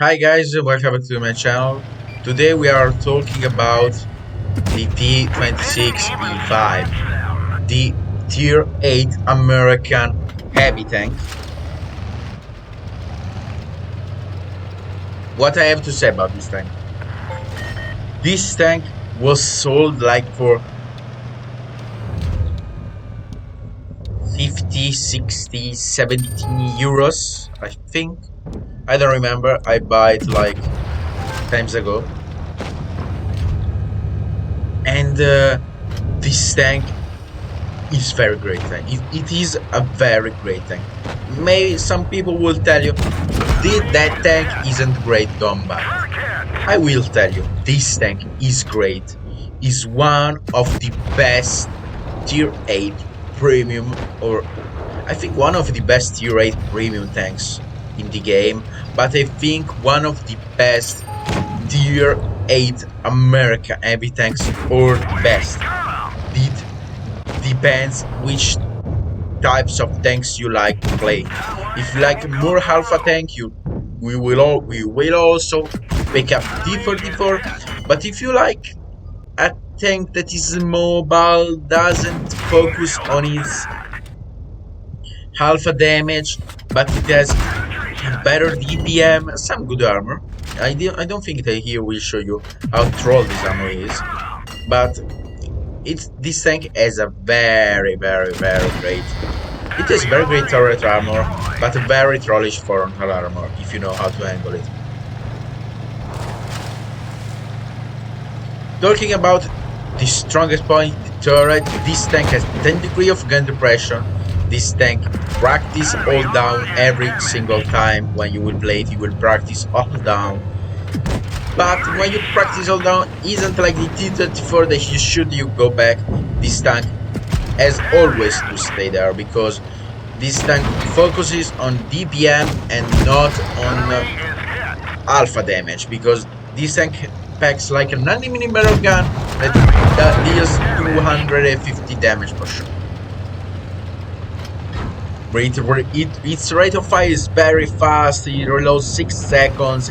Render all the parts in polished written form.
Hi guys, welcome back to my channel. Today we are talking about the T26e5, the Tier 8 American heavy tank. What I have to say about this tank? This tank was sold like for 50, 60, 70 euros, I think. I don't remember, I bought it like times ago. And this tank is very great tank. It is a very great tank. Maybe some people will tell you that tank isn't great combat. I will tell you this tank is great. Is one of the best tier 8 premium, or I think one of the best tier 8 premium tanks in the game, but I think one of the best tier 8 American heavy tanks, or the best. It depends which types of tanks you like to play. If you like more alpha tank, we will also pick up T44. But if you like a tank that is mobile, doesn't focus on its alpha damage, but it has better DPM, some good armor. I don't think that here will show you how troll this armor is, but this tank has a very great. It has very great turret armor, but very trollish frontal armor if you know how to handle it. Talking about the strongest point, the turret, this tank has 10 degree of gun depression. This tank practice all down every single time when you will play it. You will practice all down. But when you practice all down, isn't like the T34 that you go back. This tank has always to stay there because this tank focuses on DPM and not on alpha damage, because this tank packs like a 90mm gun that deals 250 damage per shot. Its rate of fire is very fast, it reloads 6 seconds.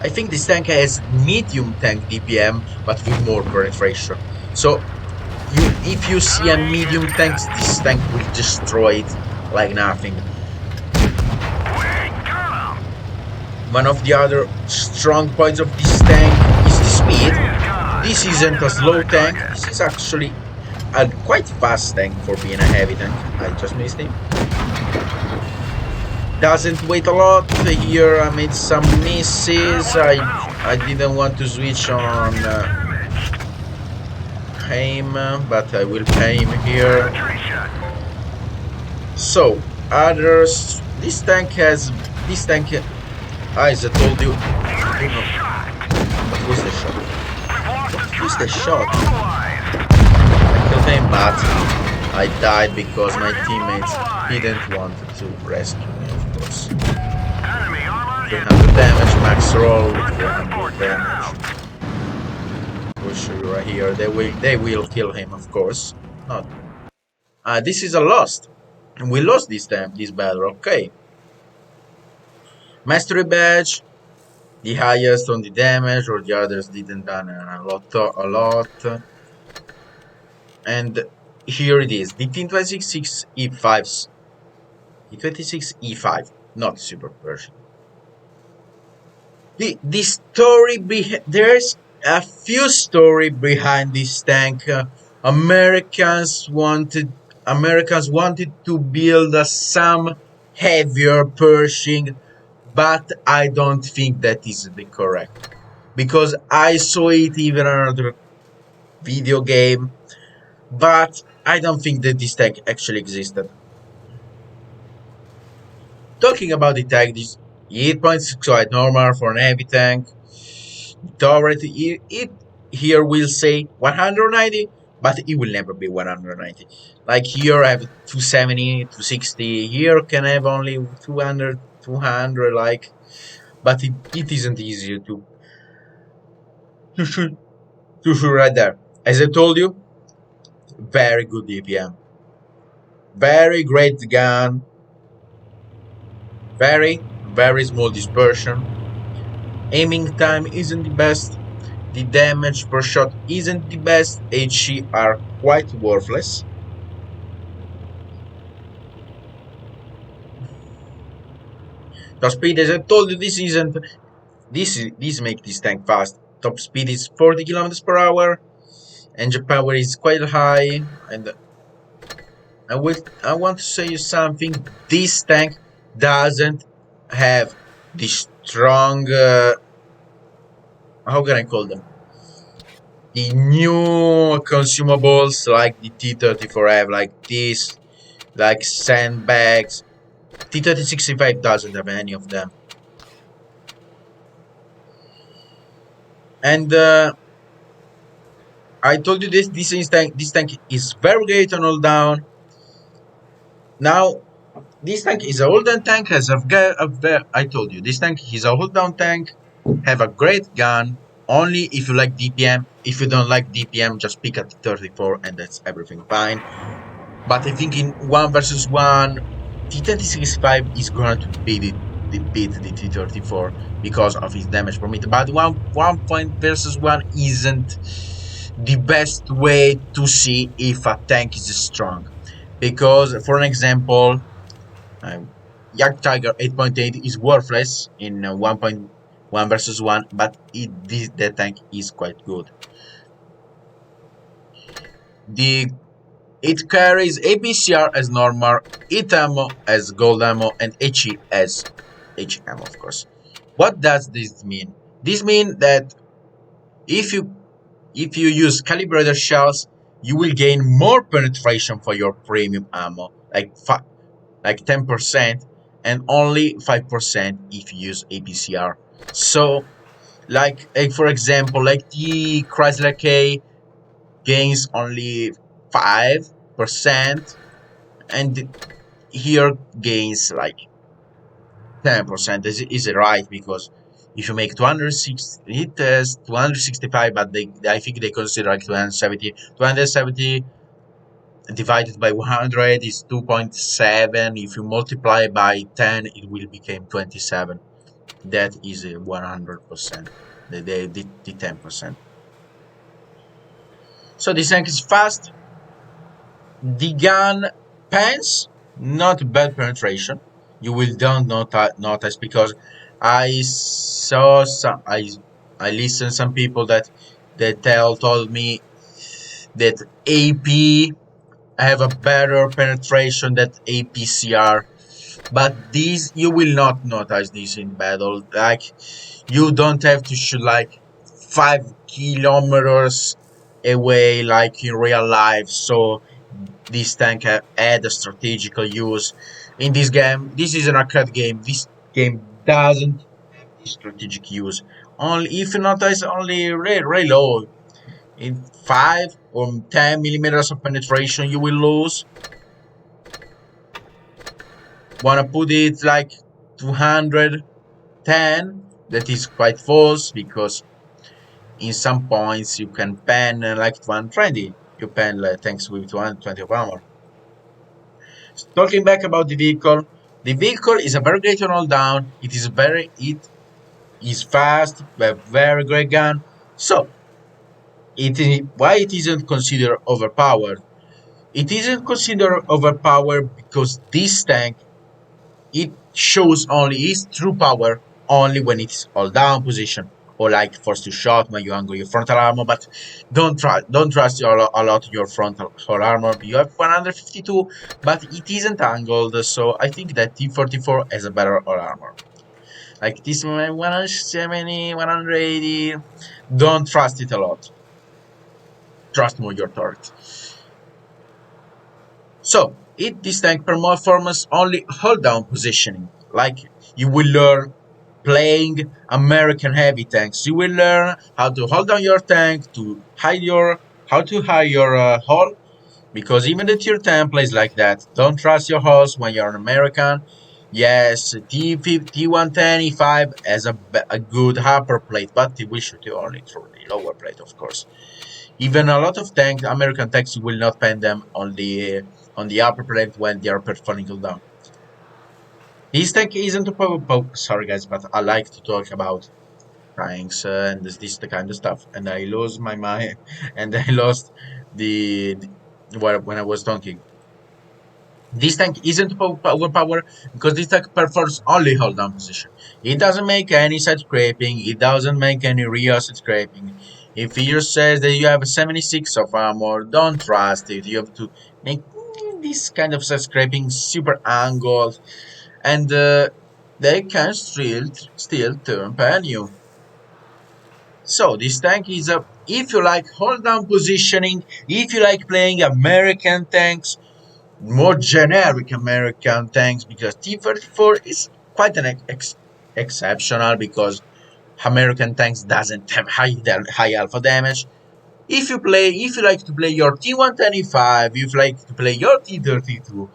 I think this tank has medium tank DPM, but with more penetration. So if you see a medium tank, this tank will destroy it like nothing. One of the other strong points of this tank is the speed. This isn't a slow tank, this is actually a quite fast tank for being a heavy tank. I just missed him. Doesn't wait a lot. Here I made some misses. I didn't want to switch on aim, but I will aim here. So others, this tank, as I told you. What was the shot? What was the shot? I killed him, but I died because my teammates didn't want to rescue me, of course. 300 damage, max roll with 400 damage. We'll show you right here. They will kill him, of course. Not. This is a lost. We lost this battle. Okay. Mastery badge, the highest on the damage, or the others didn't done a lot. And here it is, the T26e5s. T26e5, not super version. The story there's a few story behind this tank. Americans wanted to build some heavier Pershing, but I don't think that is the correct, because I saw it even in another video game, but I don't think that this tank actually existed. Talking about the tank, this 8.6 quite normal for an heavy tank. Turret, it here will say 190, but it will never be 190. Like here I have 270, 260, here can have only 200, 200, like, but it isn't easy to shoot right there. As I told you, very good DPM, very great gun, very small dispersion, Aiming time isn't the best. The damage per shot isn't the best. HE are quite worthless. Top speed, as I told you, this isn't. This make this tank fast. Top speed is 40 kilometers per hour. Engine power is quite high, and I want to say you something. This tank doesn't have the strong. How can I call them? The new consumables like the T34 have, like this, like sandbags. T26e5 doesn't have any of them, and I told you this tank is very great on all down. Now this tank is a hold down tank. I told you this tank is a hold down tank. Have a great gun. Only if you like DPM. If you don't like DPM, just pick a T34 and that's everything fine. But I think in one versus one, T26e5 is going to beat the T34 because of his damage per meter. But one point versus one isn't the best way to see if a tank is strong. Because, for an example, Yak Tiger 8.8 is worthless in 1.1 versus 1, but that tank is quite good. The It carries APCR as normal, IT ammo as gold ammo, and HE as HE ammo, of course. What does this mean? This means that if you if you use calibrated shells, you will gain more penetration for your premium ammo, like 10%, and only 5% if you use APCR. So, for example, like the Chrysler K gains only 5%, and here gains like 10%. Is it right? Because if you make 260, it has 265, but I think they consider like 270. 270 divided by 100 is 2.7. If you multiply by 10, it will become 27. That is a 100%. The 10%. So this tank is fast. The gun pans, not bad penetration. You will don't notice because I saw some I listened some people that told me that AP have a better penetration than APCR, but these you will not notice this in battle. Like you don't have to shoot like 5 kilometers away like in real life, so this tank had a strategical use in this game. This is an arcade game. This game doesn't have the strategic use. Only if you notice, only very low. In 5 or 10 millimeters of penetration, you will lose. Wanna put it like 210? That is quite false because in some points you can pen like 220. You pen tanks with 220 of armor. Talking back about the vehicle is a very great on all down. It is fast, a very great gun. So why it isn't considered overpowered? It isn't considered overpowered because this tank it shows only its true power only when it's all down position or like force to shot when you angle your frontal armor. But don't trust a lot your frontal whole armor. You have 152, but it isn't angled, so I think that T44 has a better all armor. Like this 170, 180. Don't trust it a lot. Trust more your turret. So, this tank performance only hold down positioning. Like you will learn playing American heavy tanks. You will learn how to hold down your tank, how to hide your hull. Because even the tier 10 plays like that. Don't trust your hulls when you're an American. Yes, T110E5 has a good upper plate, but it will shoot you only through the lower plate, of course. Even a lot of American tanks will not pen them on the upper plate when they are performing cooldown. This tank isn't a sorry guys, but I like to talk about tanks and this the kind of stuff. And I lost my mind, and I lost when I was talking. This tank isn't overpowered because this tank performs only hold down position. It doesn't make any side scraping. It doesn't make any real side scraping. If it just says that you have a 76 of armor, don't trust it. You have to make this kind of side scraping super angled, and they can still turn pan you. So this tank is a if you like hold down positioning, if you like playing American tanks, more generic American tanks, because T-34 is quite an exceptional because American tanks doesn't have high alpha damage. If you like to play your T125, if you like to play your T32,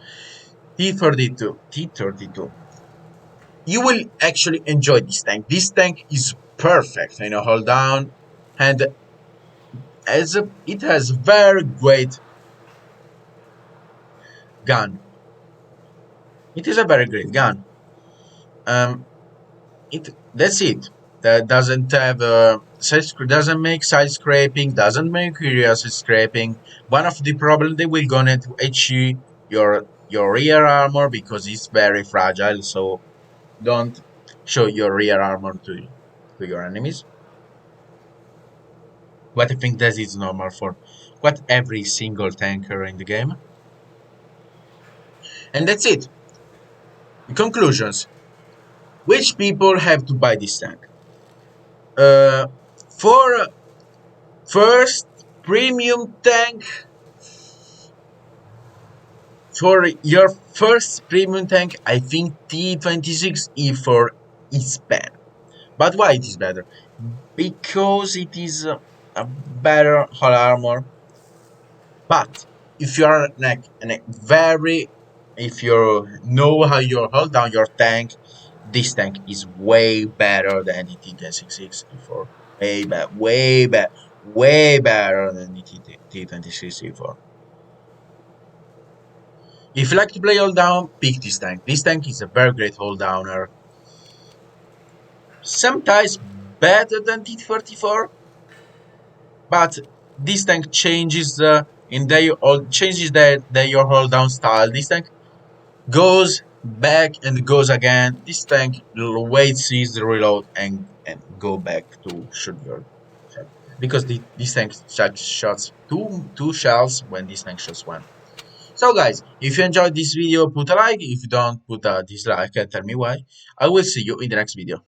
you will actually enjoy this tank. This tank is perfect, hold down, and it has very great gun. It is a very great gun. Um, that's it. That doesn't have doesn't make side scraping, doesn't make rear side scraping. One of the problem they will gonna to HE your rear armor because it's very fragile. So don't show your rear armor to your enemies. But I think that is normal for what every single tanker in the game. And that's it. Conclusions. Which people have to buy this tank? For first premium tank, for your first premium tank, I think T26e4 is better. But why it is better? Because it is a better hull armor. But if you are like very, if you know how you hold down your tank, this tank is way better than the T26e4. Way better, way better, way better than the T26e4. If you like to play hold down, pick this tank. This tank is a very great hold downer. Sometimes better than T34, but this tank changes your hold down style. This tank goes back and goes again. This tank waits the reload and go back to shoot your shot. Because this tank shots two shells when this tank shots one. So guys, if you enjoyed this video, put a like. If you don't, put a dislike and tell me why. I will see you in the next video.